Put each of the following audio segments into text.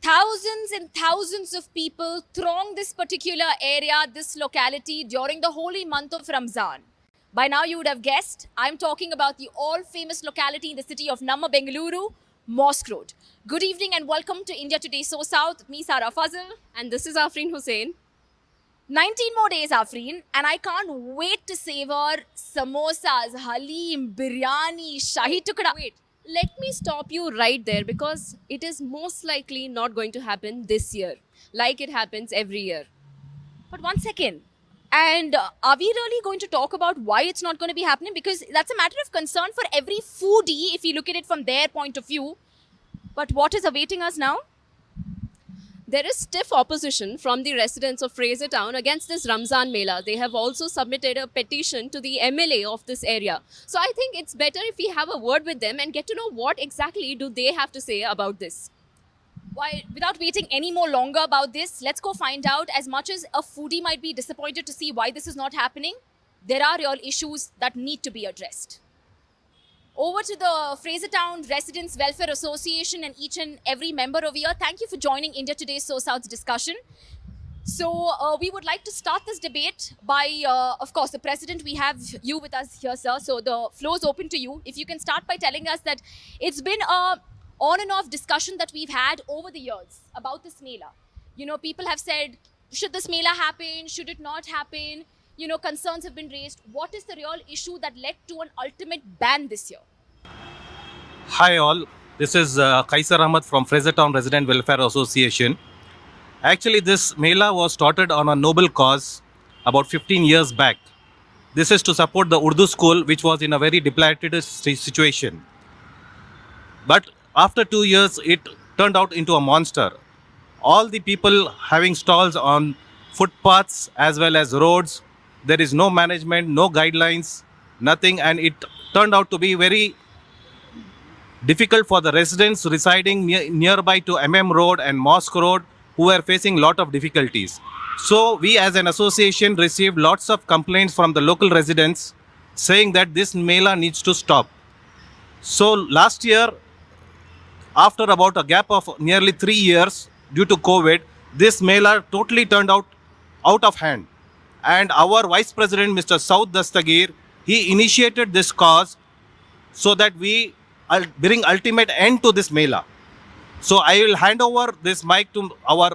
Thousands and thousands of people throng this particular area, this locality during the holy month of Ramazan. By now, you would have guessed, I'm talking about the all famous locality in the city of Namma, Bengaluru, Mosque Road. Good evening and welcome to India Today So South. Me, Sarah Fazil. And this is Afreen Hussain. 19 more days, Afreen, and I can't wait to savor samosas, halim, biryani, shahi tukda. Wait, let me stop you right there because it is most likely not going to happen this year, like it happens every year. But one second. And are we really going to talk about why it's not going to be happening? Because that's a matter of concern for every foodie if you look at it from their point of view. But what is awaiting us now? There is stiff opposition from the residents of Frazer town against this Ramzan mela. They have also submitted a petition to the MLA of this area. So I think it's better if we have a word with them and get to know what exactly do they have to say about this. Why, without waiting any more longer about this, let's go find out. As much as a foodie might be disappointed to see why this is not happening, there are real issues that need to be addressed. Over to the Frazer Town Residents Welfare Association and each and every member over here. Thank you for joining India Today So South's discussion. So we would like to start this debate by, of course, the president. We have you with us here, sir. So the floor is open to you. If you can start by telling us that it's been a on and off discussion that we've had over the years about this mela. You know, people have said, should this mela happen? Should it not happen? You know, concerns have been raised. What is the real issue that led to an ultimate ban this year? Hi all, this is Kaiser Ahmed from Frazer Town Resident Welfare Association. Actually, this mela was started on a noble cause about 15 years back. This is to support the Urdu school, which was in a very dilapidated situation. But after 2 years, it turned out into a monster. All the people having stalls on footpaths as well as roads, there is no management, no guidelines, nothing, and it turned out to be very difficult for the residents residing nearby to Road and Mosque Road, who were facing a lot of difficulties. So we as an association received lots of complaints from the local residents saying that this mela needs to stop. So last year, after about a gap of nearly 3 years due to COVID, this mela totally turned out of hand. And our Vice President, Mr. Saud Dastagir, he initiated this cause so that we bring ultimate end to this mela. So I will hand over this mic to our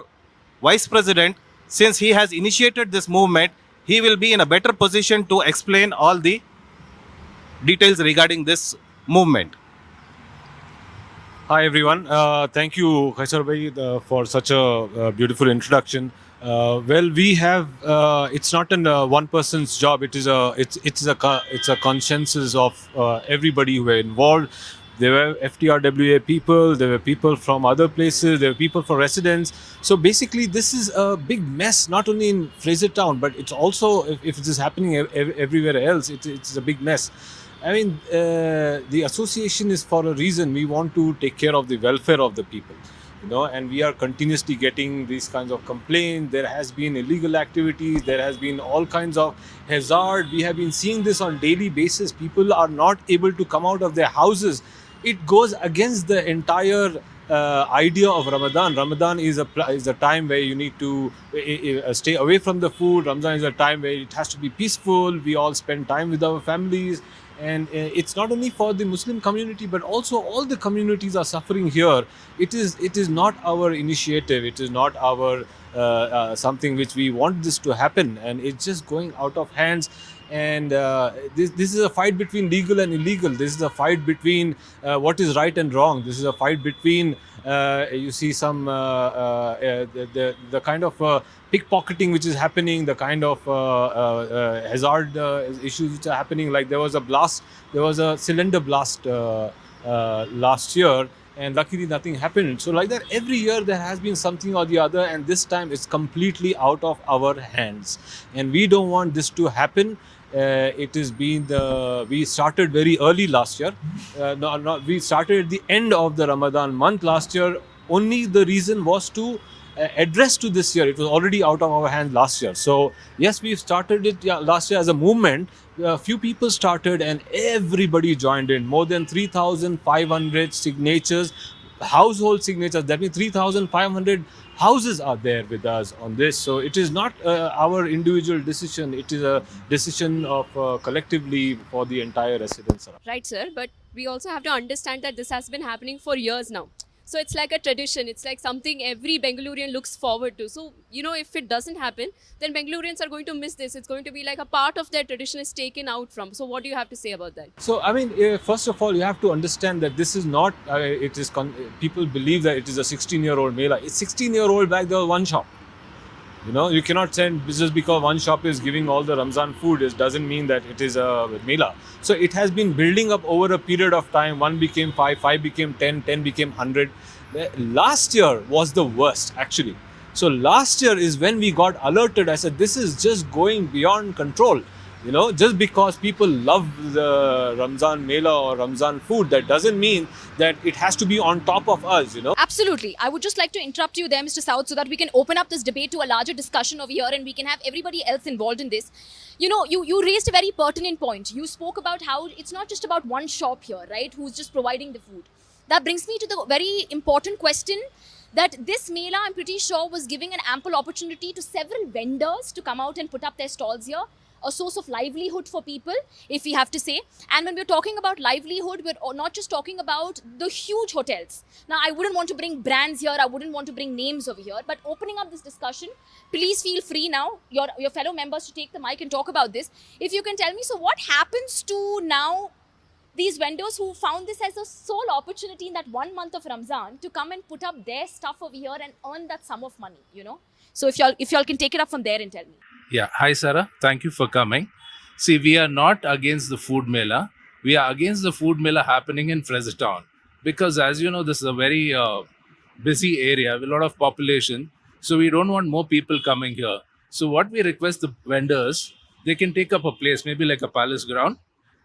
Vice President. Since he has initiated this movement, he will be in a better position to explain all the details regarding this movement. Hi everyone. Thank you, Kaiser Bhai, for such a beautiful introduction. Well, we have. It's not one person's job. It's a consensus of everybody who were involved. There were FTRWA people. There were people from other places. There were people from residents. So basically, this is a big mess. Not only in Frazer Town, but it's also if it is happening everywhere else. It's a big mess. I mean, the association is for a reason. We want to take care of the welfare of the people, you know, and we are continuously getting these kinds of complaints. There has been illegal activities. There has been all kinds of hazard. We have been seeing this on daily basis. People are not able to come out of their houses. It goes against the entire idea of Ramadan. Ramadan is a time where you need to stay away from the food. Ramadan is a time where it has to be peaceful. We all spend time with our families. And it's not only for the Muslim community, but also all the communities are suffering here. It is not our initiative. It is not our something which we want this to happen, and it's just going out of hands. And this is a fight between legal and illegal. This is a fight between what is right and wrong. This is a fight between you see some the kind of pickpocketing which is happening, the kind of hazard issues which are happening. Like there was a cylinder blast last year, and luckily nothing happened. So like that, every year there has been something or the other, and this time it's completely out of our hands, and we don't want this to happen. It has been we started very early last year. We started at the end of the Ramadan month last year. Only the reason was to address to this year. It was already out of our hands last year. So yes, we started it last year as a movement. A few people started and everybody joined in. More than 3,500 signatures household signatures. That means 3,500 houses are there with us on this. So it is not our individual decision. It is a decision of collectively for the entire residents. Right, sir. But we also have to understand that this has been happening for years now. So it's like a tradition. It's like something every Bengalurian looks forward to. So, if it doesn't happen, then Bengalurians are going to miss this. It's going to be like a part of their tradition is taken out from. So what do you have to say about that? So, I mean, first of all, you have to understand that this is not, people believe that it is a 16-year-old mela. It's 16-year-old back there was one shop. You cannot send just because one shop is giving all the Ramzan food, it doesn't mean that it is a mela. So it has been building up over a period of time. 1 became 5, 5 became 10, 10 became 100. Last year was the worst actually. So last year is when we got alerted. I said, this is just going beyond control. Just because people love the Ramzan mela or Ramzan food, that doesn't mean that it has to be on top of us, Absolutely. I would just like to interrupt you there, Mr. South, so that we can open up this debate to a larger discussion over here and we can have everybody else involved in this. You raised a very pertinent point. You spoke about how it's not just about one shop here, right, who's just providing the food. That brings me to the very important question that this mela, I'm pretty sure, was giving an ample opportunity to several vendors to come out and put up their stalls here. A source of livelihood for people, if we have to say. And when we're talking about livelihood, we're not just talking about the huge hotels. Now, I wouldn't want to bring brands here. I wouldn't want to bring names over here. But opening up this discussion, please feel free now, your fellow members, to take the mic and talk about this. If you can tell me, so what happens to now these vendors who found this as a sole opportunity in that 1 month of Ramzan to come and put up their stuff over here and earn that sum of money, So if y'all can take it up from there and tell me. Yeah. Hi, Sarah. Thank you for coming. See, we are not against the food mela. We are against the food mela happening in Frazer town. Because as you know, this is a very busy area with a lot of population. So we don't want more people coming here. So what we request the vendors, they can take up a place, maybe like a palace ground,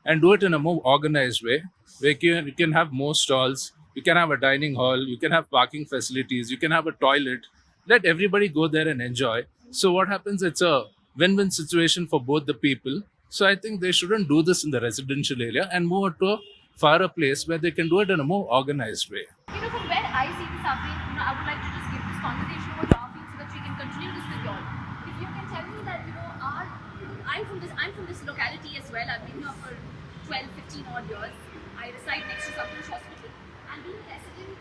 and do it in a more organized way. Where you can have more stalls, you can have a dining hall, you can have parking facilities, you can have a toilet. Let everybody go there and enjoy. So what happens, it's a win-win situation for both the people. So I think they shouldn't do this in the residential area and move to a far place where they can do it in a more organized way. From where I see this happening, I would like to just give this conversation over to our so that we can continue this with y'all. If you can tell me that, I'm from this locality as well. I've been here for 12, 15 odd years. I reside next to Subranch Hospital. And being a resident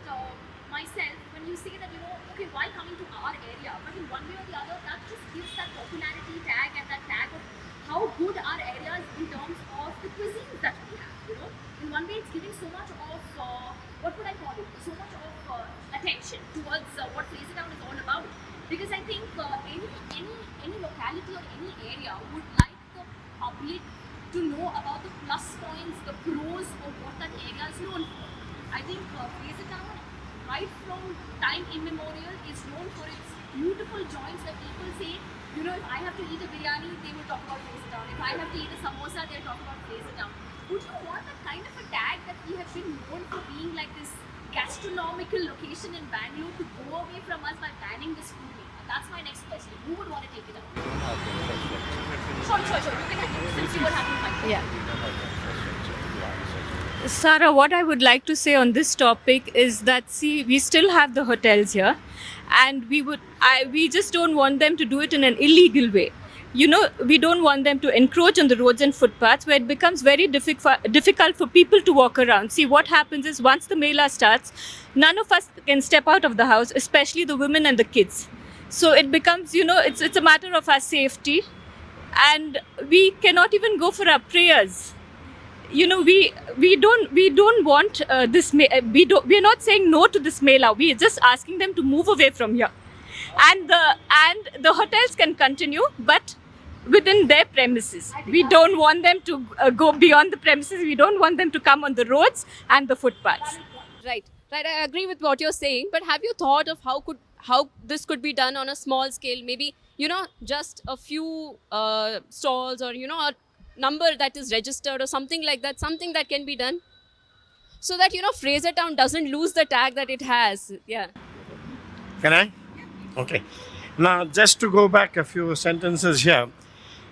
myself, when you say that, okay, why coming to our area? But in one way or the other, that just gives that popularity tag and that tag of how good our area is in terms of the cuisines that we have, In one way, it's giving so much of, what would I call it? So much of attention towards what Frazer town is all about. Because I think any locality or any area would like the public to know about the plus points, the pros of what that area is known for. I think Frazer town, right from time immemorial, is known for its beautiful joints where people say, if I have to eat a biryani, they will talk about Frazer town. If I have to eat a samosa, they'll talk about Frazer town. Would you want that kind of a tag that we have been known for being like this gastronomical location in Bangalore to go away from us by banning this food? That's my next question. Who would want to take it up? Sure. You can since you were having fun. Yeah. Sarah, what I would like to say on this topic is that, see, we still have the hotels here, and we just don't want them to do it in an illegal way. We don't want them to encroach on the roads and footpaths where it becomes very difficult for people to walk around. See, what happens is once the mela starts, none of us can step out of the house, especially the women and the kids. So it becomes, it's a matter of our safety, and we cannot even go for our prayers. We don't want this. We're not saying no to this mela. We are just asking them to move away from here, and the hotels can continue, but within their premises. We don't want them to go beyond the premises. We don't want them to come on the roads and the footpaths. Right. I agree with what you're saying, but have you thought of how this could be done on a small scale? Maybe just a few stalls, or a number that is registered or something like that. Something that can be done so that Frazer town doesn't lose the tag that it has. Yeah. Can I? Okay. Now, just to go back a few sentences here,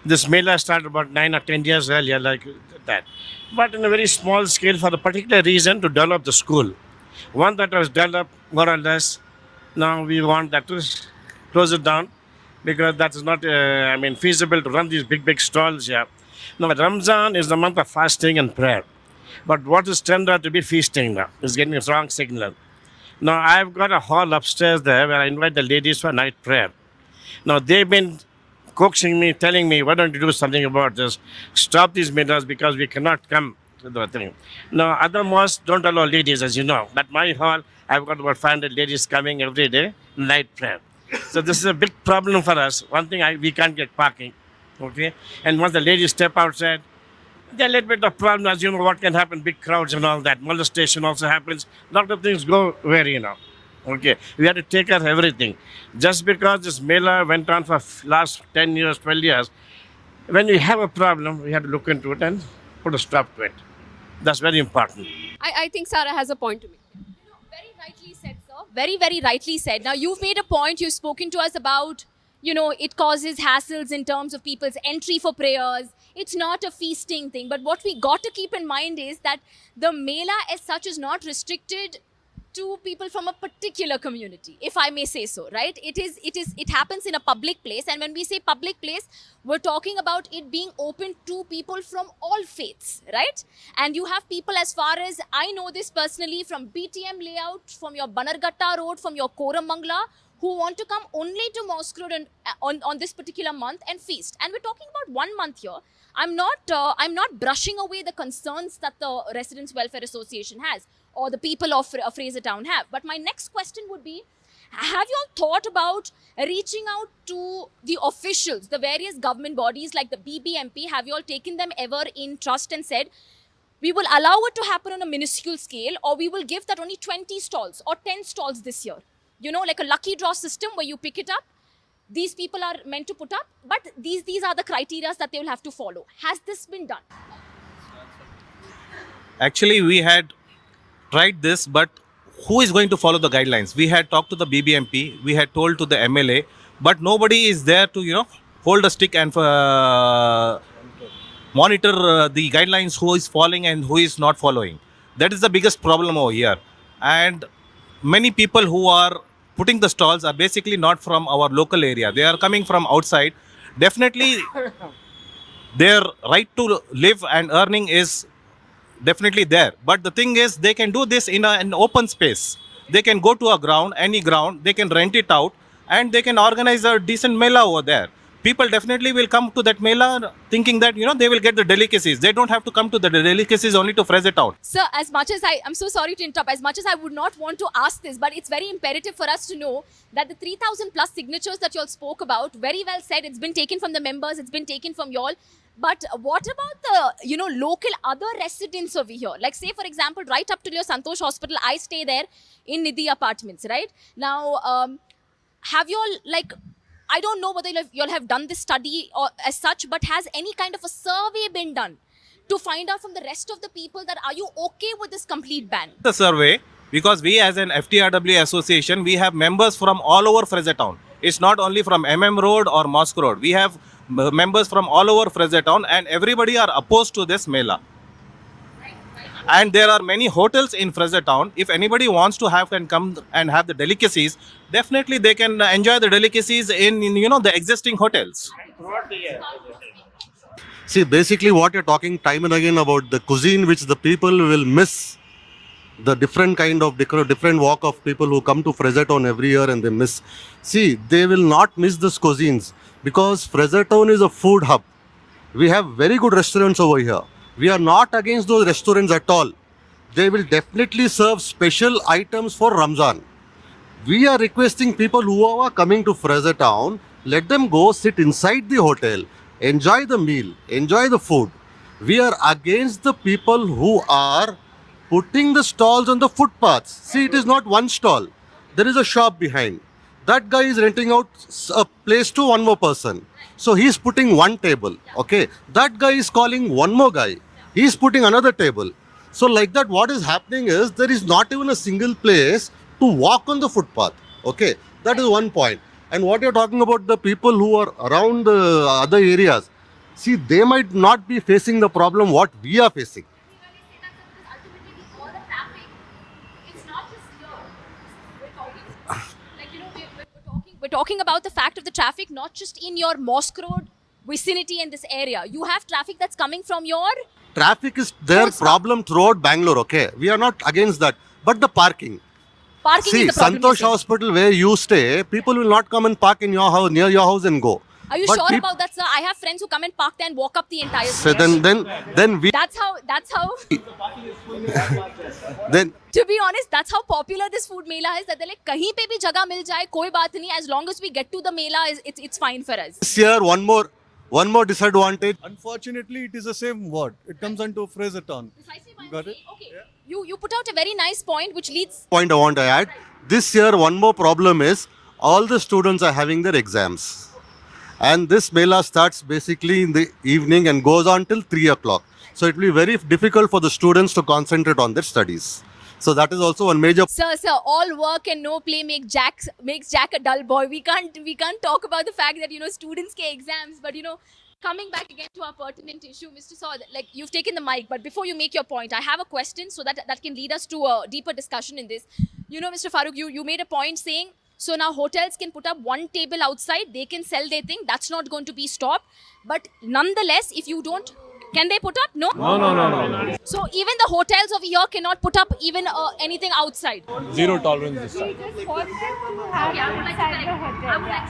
this mela started about 9 or 10 years earlier, like that. But in a very small scale for a particular reason, to develop the school. One that was developed more or less. Now we want that to close it down because that is not, feasible to run these big stalls here. Now, Ramazan is the month of fasting and prayer. But what is turned out to be feasting now is getting a wrong signal. Now, I've got a hall upstairs there where I invite the ladies for night prayer. Now, they've been coaxing me, telling me, why don't you do something about this? Stop these melas because we cannot come to the thing. Now, other mosques don't allow ladies, as you know. But my hall, I've got about 500 ladies coming every day, night prayer. So this is a big problem for us. One thing, we can't get parking, okay? And once the ladies step outside, there's a little bit of problem, as you know, what can happen, big crowds and all that. Molestation also happens. A lot of things go wary now. Okay, we had to take care of everything. Just because this mela went on for last 10 years, 12 years, when we have a problem, we have to look into it and put a stop to it. That's very important. I think Sarah has a point to make. Very rightly said, sir. Very, very rightly said. Now, you've made a point. You've spoken to us about, it causes hassles in terms of people's entry for prayers. It's not a feasting thing. But what we got to keep in mind is that the mela as such is not restricted to people from a particular community, if I may say so, right? It happens in a public place. And when we say public place, we're talking about it being open to people from all faiths, right? And you have people, as far as I know this personally, from BTM layout, from your Banarghatta road, from your Koramangala, who want to come only to Mosque Road and, on this particular month and feast. And we're talking about 1 month here. I'm not brushing away the concerns that the Residents Welfare Association has or the people of Frazer Town have. But my next question would be, have you all thought about reaching out to the officials, the various government bodies like the BBMP? Have you all taken them ever in trust and said, we will allow it to happen on a minuscule scale, or we will give that only 20 stalls or 10 stalls this year? Like a lucky draw system where you pick it up. These people are meant to put up, but these are the criteria that they will have to follow. Has this been done? Actually, we had tried this, but who is going to follow the guidelines? We had talked to the BBMP, we had told to the MLA, but nobody is there to, hold a stick and monitor the guidelines, who is following and who is not following. That is the biggest problem over here. And many people who are putting the stalls are basically not from our local area. They are coming from outside. Definitely, their right to live and earning is definitely there. But the thing is, they can do this in an open space. They can go to a ground, any ground, they can rent it out and they can organize a decent mela over there. People definitely will come to that mela thinking that, they will get the delicacies. They don't have to come to the delicacies only to Frazer Town. Sir, as much as I'm so sorry to interrupt, as much as I would not want to ask this, but it's very imperative for us to know that the 3,000 plus signatures that you all spoke about, very well said, it's been taken from the members, it's been taken from you all. But what about the, local other residents over here? Like, say, for example, right up to your Santosh Hospital, I stay there in Nidhi Apartments, right? Now, have you all, I don't know whether you all have done this study or as such, but has any kind of a survey been done to find out from the rest of the people that are you okay with this complete ban? The survey, because we as an FTRW association, we have members from all over Frazer Town. It's not only from MM Road or Mosque Road. We have members from all over Frazer Town and everybody are opposed to this mela. And there are many hotels in Frazer Town. If anybody wants to can come and have the delicacies, definitely they can enjoy the delicacies in the existing hotels. See, basically what you're talking time and again about the cuisine which the people will miss, the different kind of different walk of people who come to Frazer Town every year and they miss. See, they will not miss this cuisines because Frazer Town is a food hub. We have very good restaurants over here. We are not against those restaurants at all. They will definitely serve special items for Ramzan. We are requesting people who are coming to Frazer Town, let them go sit inside the hotel, enjoy the meal, enjoy the food. We are against the people who are putting the stalls on the footpaths. See, it is not one stall. There is a shop behind. That guy is renting out a place to one more person. So he's putting one table. Okay. That guy is calling one more guy. He's putting another table. So like that, what is happening is there is not even a single place to walk on the footpath. Okay. That is one point. And what you're talking about, the people who are around the other areas, see, they might not be facing the problem what we are facing. Ultimately, all the traffic, it's not talking about the fact of the traffic, not just in your Mosque Road vicinity and this area. You have traffic that's coming from your Traffic is their Full stop. problem throughout Bangalore, okay? We are not against that. But the parking. parking. See, Is the problem. you're Santosh saying. Hospital where you stay, people will not come and park in your house, near your house and go. Are you But sure peop- about that, sir? I have friends who come and park there and walk up the entire So street. then we That's how. then To be honest, that's how popular this food mela is. That they're like, कहीं पे भी जगह मिल जाए, कोई बात नहीं. As long as we get to the mela, it's fine for us. this year one more disadvantage. Unfortunately, it is the same word. It comes onto Frazer town. Precisely my Got it? mistake. Okay. You put out a very nice point, which leads. Point I want to add. This year one more problem is all the students are having their exams. And this mela starts basically in the evening and goes on till 3 o'clock. So it will be very difficult for the students to concentrate on their studies. So that is also one major. Sir, all work and no play makes Jack a dull boy. We can't talk about the fact that students get exams, but coming back again to our pertinent issue, Mr. Saw, like you've taken the mic, but before you make your point, I have a question so that can lead us to a deeper discussion in this. Mr. Farooq, you made a point saying, so now hotels can put up one table outside, they can sell their thing, that's not going to be stopped. But nonetheless, if you don't, can they put up? No? No. So even the hotels over here cannot put up even anything outside. Zero tolerance this time. We just want them to have Okay, I would like to inside the correct. hotel. I would like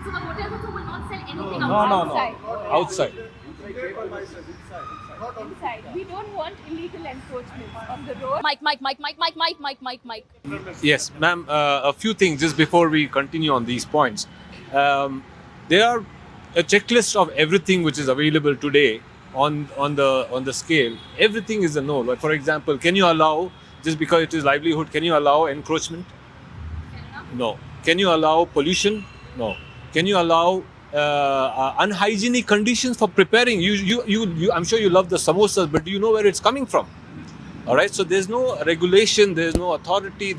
so the hotels also will not sell anything No. outside. Outside. Inside. We don't want illegal encroachment on the road. Mike. Yes, ma'am. A few things just before we continue on these points. There are a checklist of everything which is available today on the scale. Everything is a no. Like for example, can you allow, just because it is livelihood, can you allow encroachment? No. Can you allow pollution? No. Can you allow unhygienic conditions for preparing? I'm sure you love the samosas, but do you know where it's coming from? All right, so there's no regulation, there's no authority.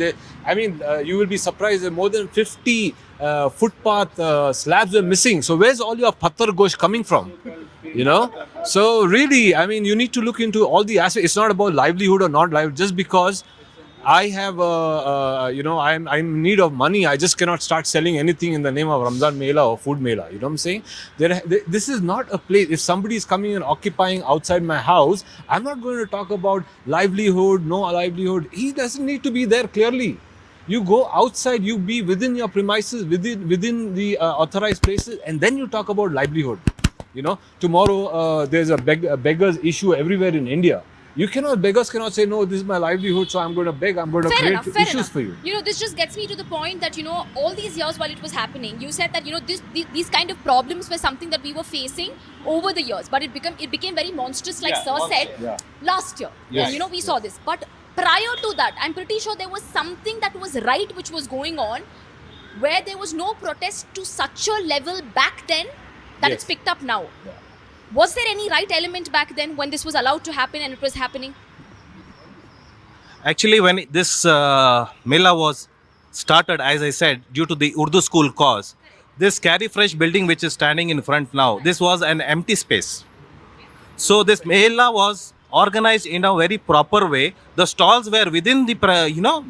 You will be surprised that more than 50 footpath slabs are missing. So where's all your patthar gosh coming from? So really, you need to look into all the aspects. It's not about livelihood or not livelihood. Just because I have, I'm in need of money, I just cannot start selling anything in the name of Ramzan Mela or food Mela. You know what I'm saying? This is not a place. If somebody is coming and occupying outside my house, I'm not going to talk about livelihood, no livelihood. He doesn't need to be there clearly. You go outside, you be within your premises, within the authorized places, and then you talk about livelihood. Tomorrow there's a beggars issue everywhere in India. Beggars cannot say, no, this is my livelihood, so I'm going to beg, I'm going to create issues for you. This just gets me to the point that, all these years while it was happening, you said that, these kind of problems were something that we were facing over the years, but it became very monstrous, like Sir said, last year. Yes. We saw this. But prior to that, I'm pretty sure there was something that was right which was going on, where there was no protest to such a level back then that it's picked up now. Yeah. Was there any right element back then when this was allowed to happen and it was happening? Actually, when this mela was started, as I said, due to the Urdu school cause, this Carry Fresh building which is standing in front now, this was an empty space. So this mela was organized in a very proper way. The stalls were within the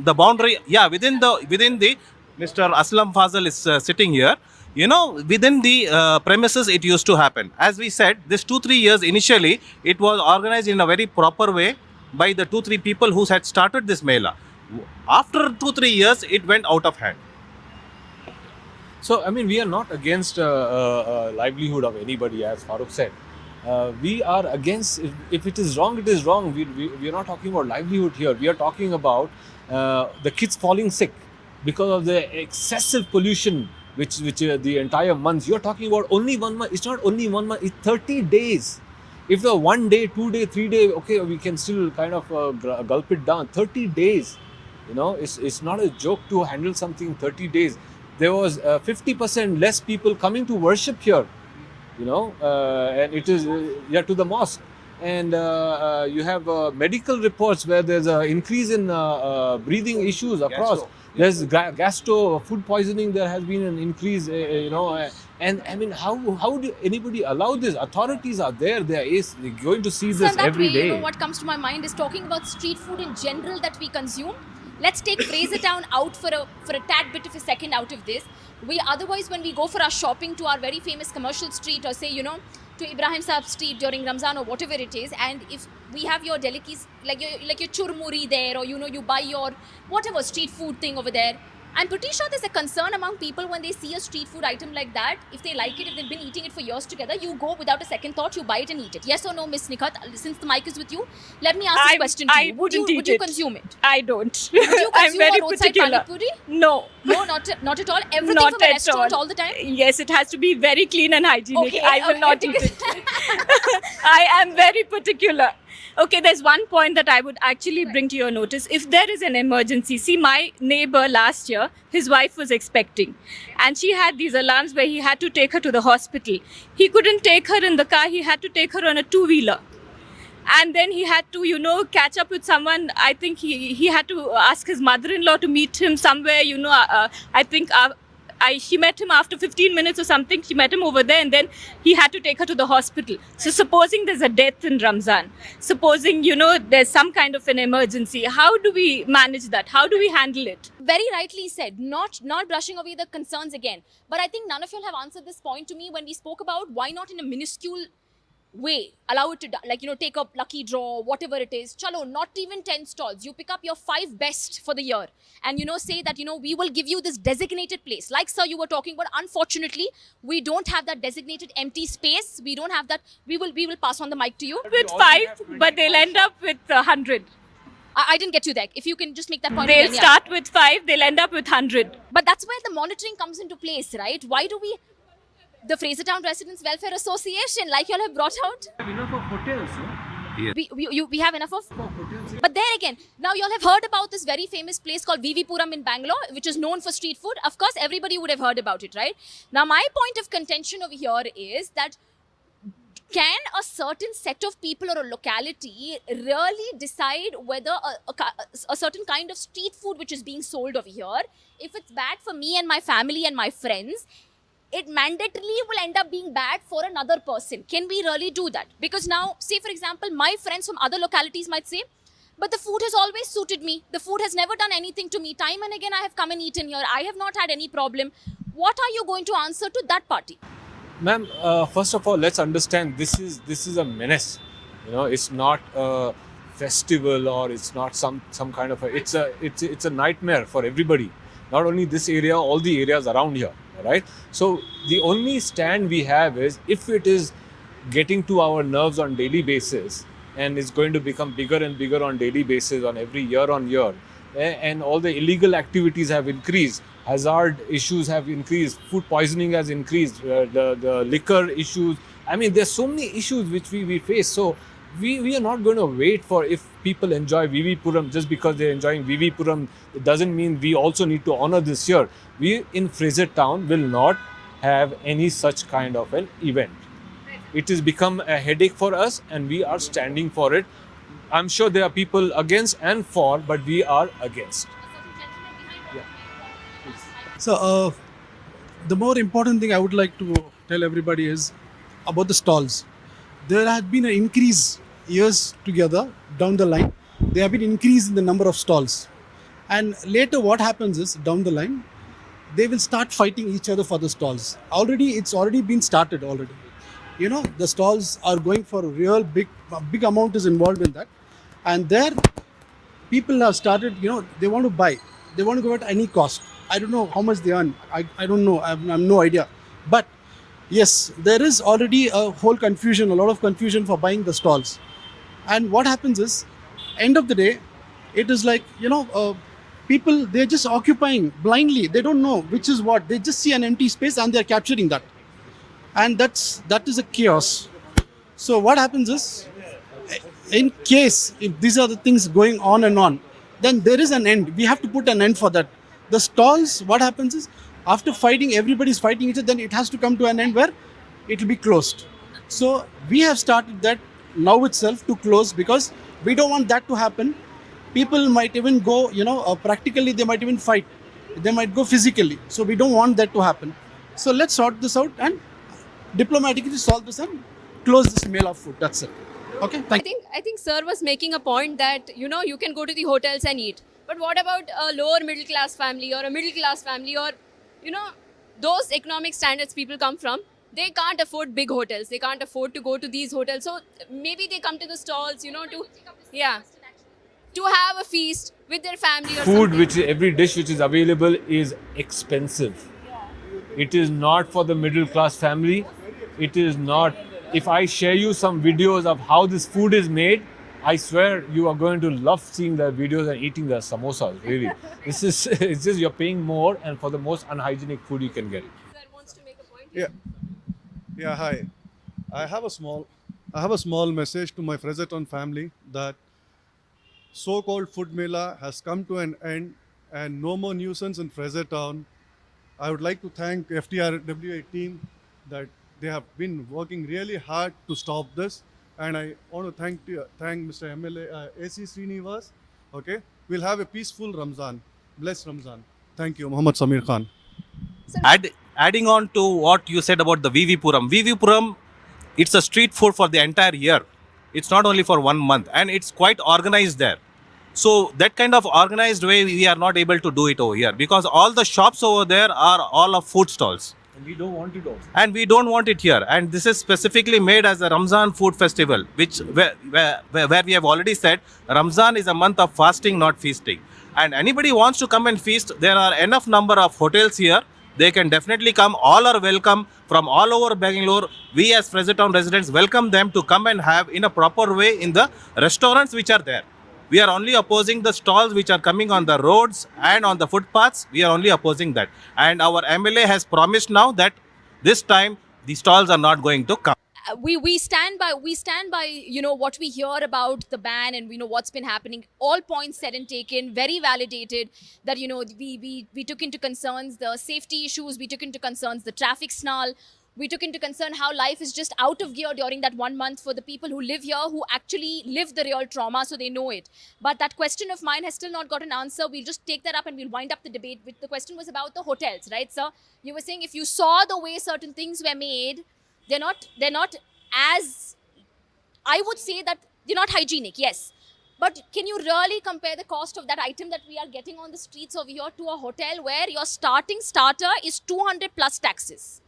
the boundary. Yeah, within the Mr. Aslam Fazal is sitting here. Within the premises it used to happen. As we said, this 2-3 years initially, it was organized in a very proper way by the 2-3 people who had started this mela. After 2-3 years, it went out of hand. So, we are not against livelihood of anybody, as Farooq said. We are against, if it is wrong, it is wrong. We are not talking about livelihood here. We are talking about the kids falling sick because of the excessive pollution which the entire months. You're talking about only 1 month. It's not only 1 month, it's 30 days. If the 1 day, 2 day, 3 day, okay, we can still kind of gulp it down. 30 days, it's not a joke to handle something in 30 days. There was 50% less people coming to worship here, and it is, to the mosque. And you have medical reports where there's an increase in breathing issues across. There's gastro, food poisoning, there has been an increase, and how do anybody allow this? Authorities are there, they're going to see this So in that every way, day. what comes to my mind is talking about street food in general that we consume. Let's take Frasertown out for a tad bit of a second out of this. We otherwise, when we go for our shopping to our very famous commercial street, or say, to Ibrahim Saab Street during Ramzan or whatever it is, and if we have your delicacies like your churmuri there, or you buy your whatever street food thing over there, I'm pretty sure there's a concern among people when they see a street food item like that. If they like it, if they've been eating it for years together, you go without a second thought, you buy it and eat it. Yes or no, Miss Nikhat? Since the mic is with you, let me ask this question to you. Would you consume it? I don't. Would you I'm consume very a roadside particular. pani puri? No. No, not at all. Everything Not from a at restaurant all the time? Yes, it has to be very clean and hygienic. Okay, I will not eat it. I am very particular. Okay, there's one point that I would actually bring to your notice. If there is an emergency, see, my neighbor last year, his wife was expecting, and she had these alarms where he had to take her to the hospital. He couldn't take her in the car, he had to take her on a two-wheeler. And then he had to, catch up with someone. I think he had to ask his mother-in-law to meet him somewhere, I think she met him after 15 minutes or something. She met him over there, and then he had to take her to the hospital. So supposing there's a death in Ramzan, supposing, there's some kind of an emergency, how do we manage that? How do we handle it? Very rightly said, not brushing away the concerns again. But I think none of you all have answered this point to me when we spoke about why not in a minuscule way allow it to, take up lucky draw, whatever it is. Chalo, not even 10 stalls. You pick up your 5 best for the year and say that we will give you this designated place, like sir you were talking, but unfortunately we don't have that designated empty space. We don't have that. We will pass on the mic to you With 5, but they'll end up with 100. I didn't get you there. If you can just make that point They'll again, yeah. start with 5, they'll end up with 100. But that's where the monitoring comes into place, right? Why do we, the Frasertown Residents Welfare Association, like you all have brought out, Enough of hotels, no? we have enough of. But there again, now you all have heard about this very famous place called VV Puram in Bangalore, which is known for street food. Of course, everybody would have heard about it, right? Now, my point of contention over here is that can a certain set of people or a locality really decide whether a certain kind of street food which is being sold over here, if it's bad for me and my family and my friends, it mandatorily will end up being bad for another person? Can we really do that? Because now, say for example, my friends from other localities might say, but the food has always suited me. The food has never done anything to me. Time and again, I have come and eaten here. I have not had any problem. What are you going to answer to that party? Ma'am, first of all, let's understand this is a menace. It's not a festival, or it's not some kind of it's a nightmare for everybody. Not only this area, all the areas around here. Right? So the only stand we have is if it is getting to our nerves on daily basis and is going to become bigger and bigger on daily basis on every year on year, and all the illegal activities have increased, hazard issues have increased, food poisoning has increased, the liquor issues. I mean, there's so many issues which we face. So we are not going to wait for if people enjoy VV Puram just because they're enjoying VV Puram. It doesn't mean we also need to honor this year. We in Frasertown will not have any such kind of an event. It has become a headache for us and we are standing for it. I'm sure there are people against and for, but we are against. So, the more important thing I would like to tell everybody is about the stalls. There has been an increase years together down the line. There have been increase in the number of stalls. And later what happens is, down the line, they will start fighting each other for the stalls. It's already been started already. The stalls are going for a real big amount is involved in that. And there, people have started, they want to buy. They want to go at any cost. I don't know how much they earn. I don't know. I have no idea. But yes, there is already a whole confusion, a lot of confusion for buying the stalls. And what happens is, end of the day, it is like, people, they're just occupying blindly. They don't know which is what. They just see an empty space and they're capturing that. And that is a chaos. So what happens is, in case, if these are the things going on and on, then there is an end. We have to put an end for that. The stalls, what happens is, after fighting, everybody's fighting each other, then it has to come to an end where it will be closed. So we have started that now itself to close because we don't want that to happen. People might even go, practically they might even fight. They might go physically. So we don't want that to happen. So let's sort this out and diplomatically solve this and close this mela food. That's it. Okay, thank you. I think sir was making a point that, you can go to the hotels and eat. But what about a lower middle class family or a middle class family, or those economic standards people come from? They can't afford big hotels. They can't afford to go to these hotels. So maybe they come to the stalls, to have a feast with their family or Food, something. every dish which is available is expensive. It is not for the middle class family. It is not. If I share you some videos of how this food is made, I swear you are going to love seeing the videos and eating the samosas. Really, it's just you're paying more and for the most unhygienic food you can get. Sir wants to make a point. Yeah. Yeah, hi. I have a small message to my Frasertown family that so-called food mela has come to an end and no more nuisance in Frasertown. I would like to thank FTRWA team that they have been working really hard to stop this, and I want to thank Mr. MLA AC Srinivas. Okay, we'll have a peaceful Ramzan, blessed Ramzan. Thank you, Muhammad Samir Khan. Adding on to what you said about the VV Puram. VV Puram, it's a street food for the entire year. It's not only for 1 month, and it's quite organized there. So that kind of organized way we are not able to do it over here, because all the shops over there are all of food stalls. And we don't want it also. And we don't want it here. And this is specifically made as a Ramzan food festival, where we have already said Ramzan is a month of fasting, not feasting. And anybody wants to come and feast, there are enough number of hotels here. They can definitely come. All are welcome from all over Bangalore. We as Frasertown residents welcome them to come and have in a proper way in the restaurants which are there. We are only opposing the stalls which are coming on the roads and on the footpaths. We are only opposing that. And our MLA has promised now that this time the stalls are not going to come. We stand by what we hear about the ban, and we know what's been happening. All points said and taken, very validated, that we took into concerns the safety issues, we took into concerns the traffic snarl, we took into concern how life is just out of gear during that 1 month for the people who live here, who actually live the real trauma, so they know it. But that question of mine has still not got an answer. We'll just take that up and we'll wind up the debate. The question was about the hotels, right, sir? You were saying if you saw the way certain things were made, they're not as, I would say that they're not hygienic, yes. But can you really compare the cost of that item that we are getting on the streets over here to a hotel where your starter is 200 plus taxes?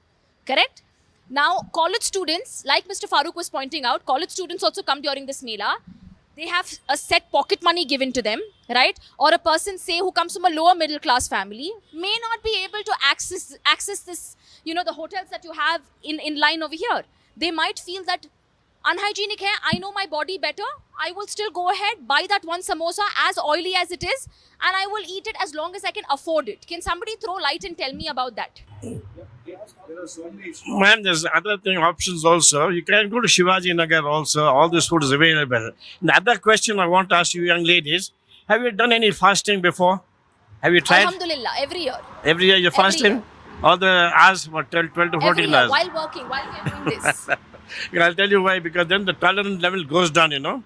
Correct? Now, college students, like Mr. Farooq was pointing out, college students also come during this mela. They have a set pocket money given to them, right? Or a person, say, who comes from a lower middle class family may not be able to access this, the hotels that you have in line over here. They might feel that unhygienic hai, I know my body better. I will still go ahead, buy that one samosa, as oily as it is, and I will eat it as long as I can afford it. Can somebody throw light and tell me about that? Ma'am, there's other options also. You can go to Shivaji Nagar also. All this food is available. The other question I want to ask you, young ladies, have you done any fasting before? Have you tried? Alhamdulillah, every year. Every year you're Every fasting? year. All the hours, what, 12 to Every 14 year, hours? while working, while we are doing this. I'll tell you why, because then the tolerance level goes down,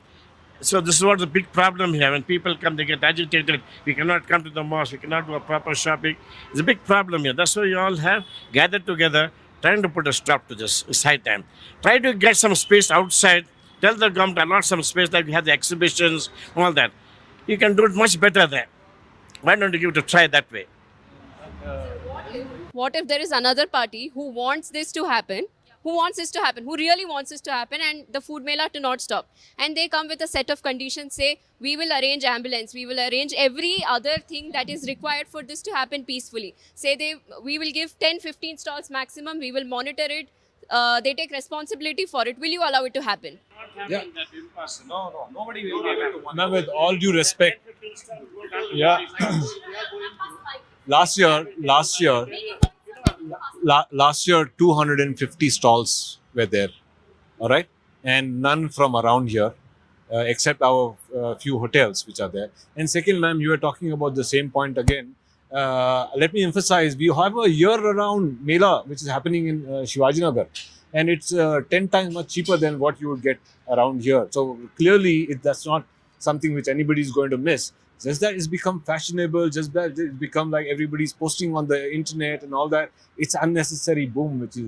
So this is what the big problem here. When people come, they get agitated. We cannot come to the mosque. We cannot do a proper shopping. It's a big problem here. That's why you all have gathered together, trying to put a stop to this. It's high time. Try to get some space outside. Tell the government allot some space, like we have the exhibitions, all that. You can do it much better there. Why don't you give it a try that way? What if there is another party who wants this to happen, who really wants this to happen, and the food mela to not stop? And they come with a set of conditions, say, we will arrange ambulance, we will arrange every other thing that is required for this to happen peacefully. Say we will give 10-15 stalls maximum, we will monitor it, they take responsibility for it. Will you allow it to happen? Yeah. No, nobody will be able to. Now, with all due respect, yeah. last year, 250 stalls were there, all right, and none from around here, except our few hotels which are there. And second, ma'am, you were talking about the same point again. Let me emphasize, we have a year-round mela which is happening in Shivaji Nagar, and it's 10 times much cheaper than what you would get around here. So clearly, that's not something which anybody is going to miss. Just that it's become fashionable, just that it's become like everybody's posting on the internet and all that. It's unnecessary boom, which is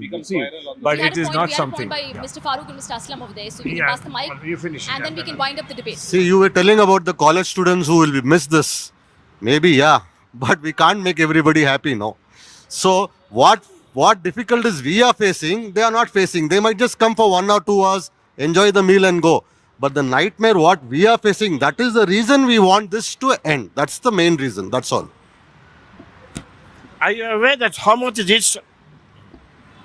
but it is not something. We had a point by Mr. Farooq and Mr. Aslam over there, so we can pass the mic You finish. and then we can wind up the debate. See, you were telling about the college students who will be miss this. Maybe, yeah, but we can't make everybody happy, no. So what difficulties we are facing, they are not facing. They might just come for 1 or 2 hours, enjoy the meal and go. But the nightmare what we are facing, that is the reason we want this to end. That's the main reason. That's all. Are you aware that how much is each,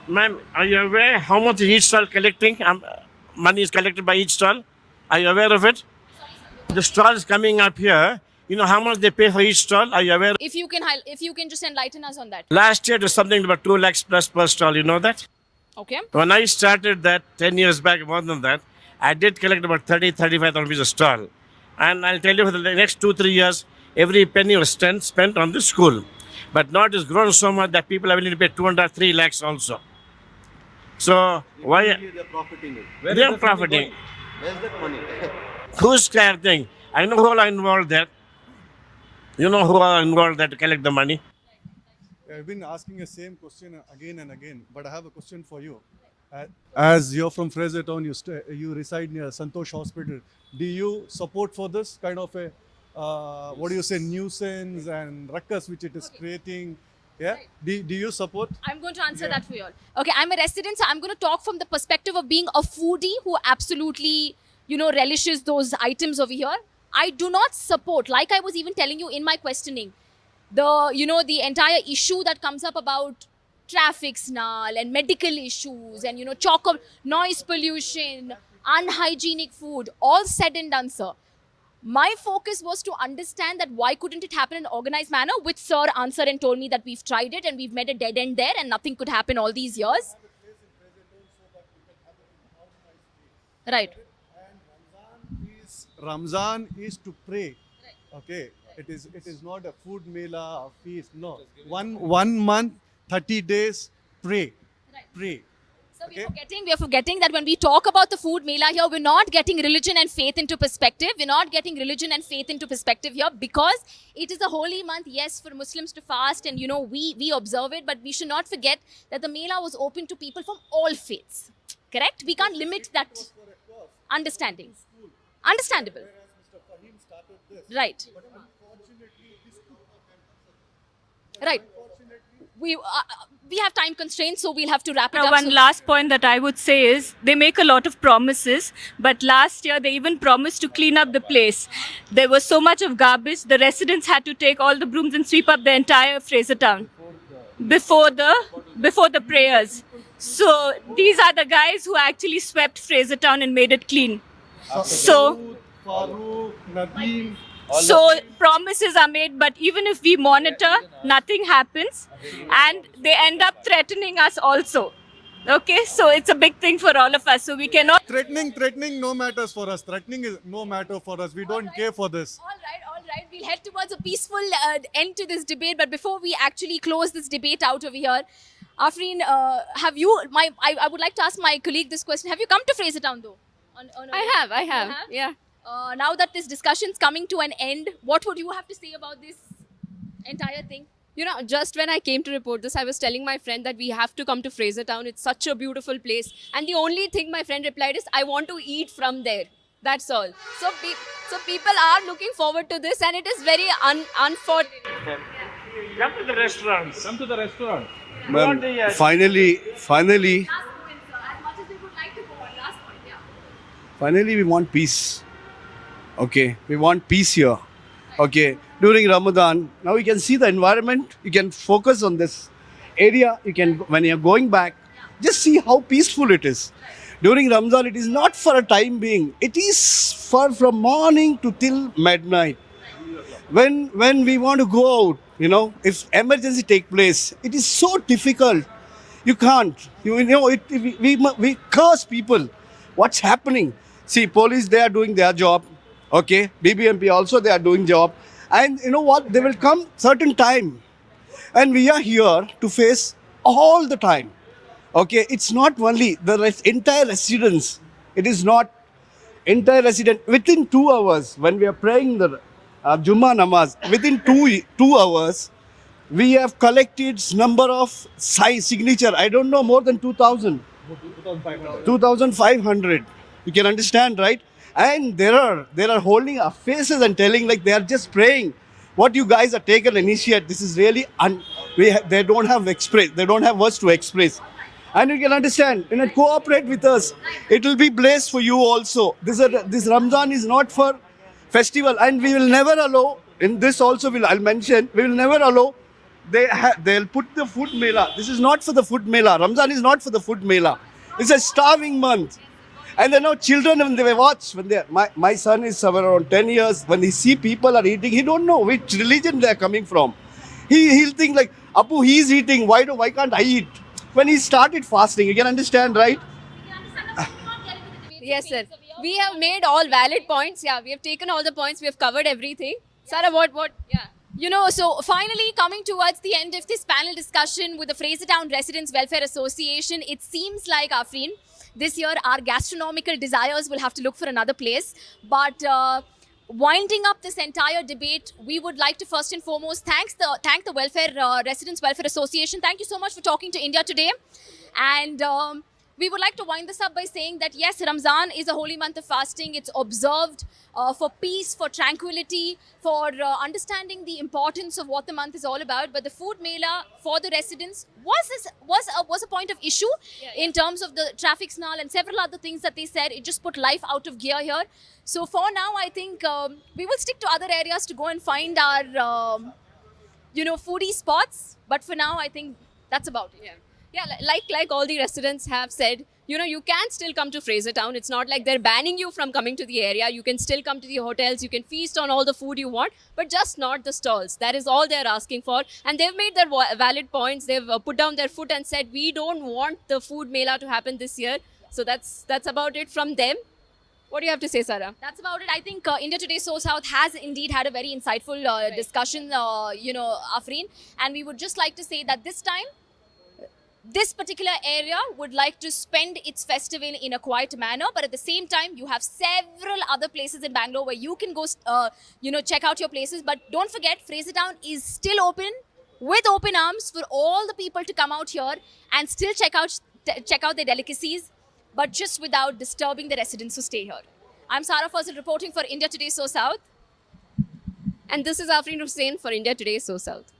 ma'am? Are you aware how much is each stall collecting? Money is collected by each stall. Are you aware of it? The stall is coming up here. You know how much they pay for each stall? Are you aware? If you can just enlighten us on that. Last year it was something about 2 lakhs plus per stall. You know that? Okay. When I started that 10 years back, more than that, I did collect about 35,000 rupees a stall. And I'll tell you, for the next 2-3 years, every penny was spent on the school. But now it has grown so much that people are willing to pay 2.5-3 lakhs also. So why They're profiting it. they are profiting? Where's that money? Who's collecting? I know who are involved there. You know who are involved there to collect the money. I've been asking the same question again and again, but I have a question for you. As you're from Frazer town, you reside near Santosh Hospital. Do you support for this kind of a nuisance and ruckus which it is creating? Yeah. Do you support? I'm going to answer that for you all. Okay, I'm a resident, so I'm going to talk from the perspective of being a foodie who absolutely, relishes those items over here. I do not support, like I was even telling you in my questioning, the entire issue that comes up about traffic snarl and medical issues and, noise pollution, unhygienic food, all said and done, sir. My focus was to understand that why couldn't it happen in an organized manner, which sir answered and told me that we've tried it and we've made a dead end there and nothing could happen all these years. Right. Ramzan is to pray. Okay. It is not a food mela or feast. No. One month, 30 days, pray. Pray. So we're forgetting that when we talk about the food mela here, we're not getting religion and faith into perspective. We're not getting religion and faith into perspective here because it is a holy month, yes, for Muslims to fast and, we observe it. But we should not forget that the mela was open to people from all faiths. Correct? We can't limit that understanding. Understandable. Right. Right. We have time constraints, so we'll have to wrap it Now, up. one last point that I would say is they make a lot of promises, but last year they even promised to clean up the place. There was so much of garbage, the residents had to take all the brooms and sweep up the entire Frazer town before the prayers. So these are the guys who actually swept Frazer town and made it clean. So promises are made, but even if we monitor, nothing happens, and they end up threatening us also. Okay, so it's a big thing for all of us. So we cannot. Threatening no matters for us. Threatening is no matter for us. We don't care for this. All right. We'll head towards a peaceful end to this debate. But before we actually close this debate out over here, Afreen, have you? I would like to ask my colleague this question. Have you come to Frazer Town though? I have. Yeah. Now that this discussion's coming to an end, what would you have to say about this entire thing? Just when I came to report this, I was telling my friend that we have to come to Frazer Town. It's such a beautiful place. And the only thing my friend replied is, I want to eat from there. That's all. So people are looking forward to this, and it is very unfortunate. Come to the restaurants. Come to the restaurant. Ma'am, finally, Last point, sir. As much as we would like to go on, last point, yeah. finally we want peace. Okay, we want peace here. Okay, during Ramadan, now you can see the environment. You can focus on this area. You can, when you're going back, just see how peaceful it is. During Ramzan, it is not for a time being. It is from morning to till midnight. When we want to go out, if emergency take place, it is so difficult. You can't. We curse people. What's happening? See, police, they are doing their job. Okay, BBMP also, they are doing job. And you know what? They will come certain time. And we are here to face all the time. Okay, it's not only the entire residence. It is not entire resident. Within 2 hours, when we are praying the Jummah Namaz, within 2 hours, we have collected number of signature. I don't know, more than 2,000. 2,500. You can understand, right? And they are holding our faces and telling like they are just praying. what you guys are taken initiate, this is really they don't have they don't have words to express. And you can understand, cooperate with us. It will be blessed for you also. This Ramzan is not for festival, and we will never allow. In this also, I'll mention, we will never allow. They'll put the food mela. This is not for the food mela. Ramzan is not for the food mela. It's a starving month. And then now children, when they watch, my son is somewhere around 10 years, when he see people are eating, he don't know which religion they are coming from. He'll think like, Apu, he's eating, why can't I eat? When he started fasting, you can understand, right? Yes, sir. We have made all valid points. Yeah, we have taken all the points. We have covered everything. Sarah, what? Yeah. You know, so finally coming towards the end of this panel discussion with the Frazertown Residents Welfare Association, it seems like, Afreen, this year our gastronomical desires will have to look for another place. But winding up this entire debate, we would like to first and foremost thank the Residents Welfare Association. Thank you so much for talking to India today. And we would like to wind this up by saying that yes, Ramzan is a holy month of fasting. It's observed for peace, for tranquility, for understanding the importance of what the month is all about. But the food mela for the residents was a point of issue in terms of the traffic snarl and several other things that they said. It just put life out of gear here. So for now, I think we will stick to other areas to go and find our foodie spots. But for now, I think that's about it. Yeah, like all the residents have said, you can still come to Frasertown. It's not like they're banning you from coming to the area. You can still come to the hotels. You can feast on all the food you want, but just not the stalls. That is all they're asking for. And they've made their valid points. They've put down their foot and said, we don't want the food mela to happen this year. So that's about it from them. What do you have to say, Sarah? That's about it. I think India Today So South has indeed had a very insightful discussion, Afreen. And we would just like to say that this time, this particular area would like to spend its festival in a quiet manner, but at the same time, you have several other places in Bangalore where you can go, check out your places. But don't forget, Frasertown is still open with open arms for all the people to come out here and still check out their delicacies, but just without disturbing the residents who stay here. I'm Sarah Frazer reporting for India Today So South. And this is Afreen Hussain for India Today So South.